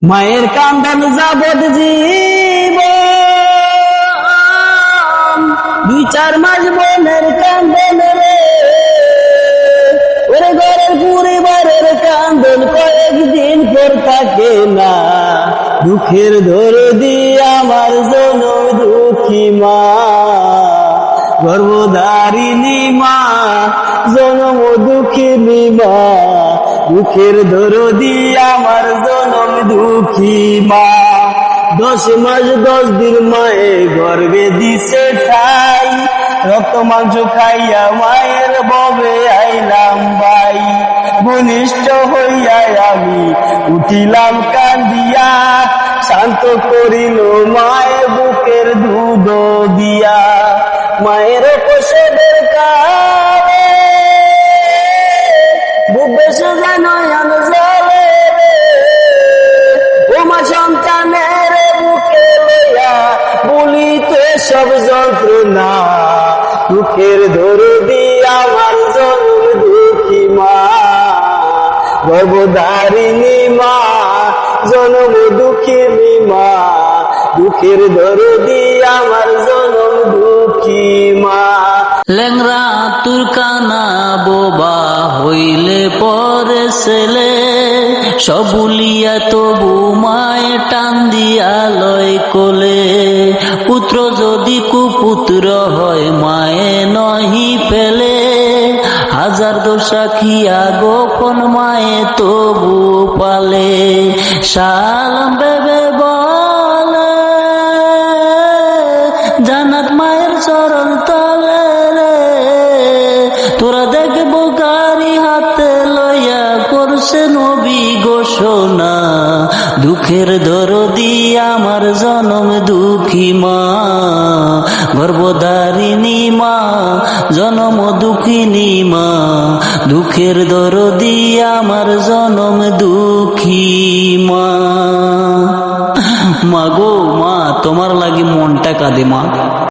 মায়ের কান্দান যাবত জীবন, 2-4 মাস বোনের কান্দন রে, ওরে ঘরের পরিবারের কান্দন কয়েকদিন পর থাকে না। দুঃখের দরদি আমার জনম দুঃখী মা, গর্ভধারিণী মা, জনম দুঃখিনী মা, দুঃখের দরদি আমার জনম দুঃখী মা। 10 মাস 10 দিন মায়ে গর্ভে দিছে ঠাই, রক্ত মাংস খাইয়া মায়ের ববে আইলাম ভাই। ঘনিষ্ঠ হইয়া আমি উঠিলাম কান্দিয়া, শান্ত করিল মায়ের বুকের দুধ দিয়া। মায়ের প্রসবের কালে বুক বেসে যায় নয়ন জলে রে, ও মা সন্তানের বুকে লইয়া বলিতে সব যন্ত্রণা। দুঃখের দরদি আমার জনম দুঃখী মা, গর্ভধারিণী মা, জনম দুঃখিনী মা, দুঃখের দরদি আমার জনম দুঃখী মা। লেংরা তুরকানা বোবা হইলে পরে ছেলে, সবুলিয়া তবু মায়ে টান দিয়া লয় কোলে। পুত্র যদি কুপুত্র হয় মায়ে নহি পেলে, হাজার দোষা খিয়া গোপন মায়ে তবু পালে। সালাম বেবে বলে জান্নাত মায়ের চরণ তলে রে, তোরা দেখবো গাড়ি হাতে লইয়া করছে নবী ঘোষণা। দুঃখের দরদি আমার জনম দুঃখী মা, গর্ভধারিণী মা, জনম দুঃখিনী মা, দুঃখের দরদি আমার জনম দুঃখী মা। মা গো মা, তোমার লাগি মনটা কাঁদে মা।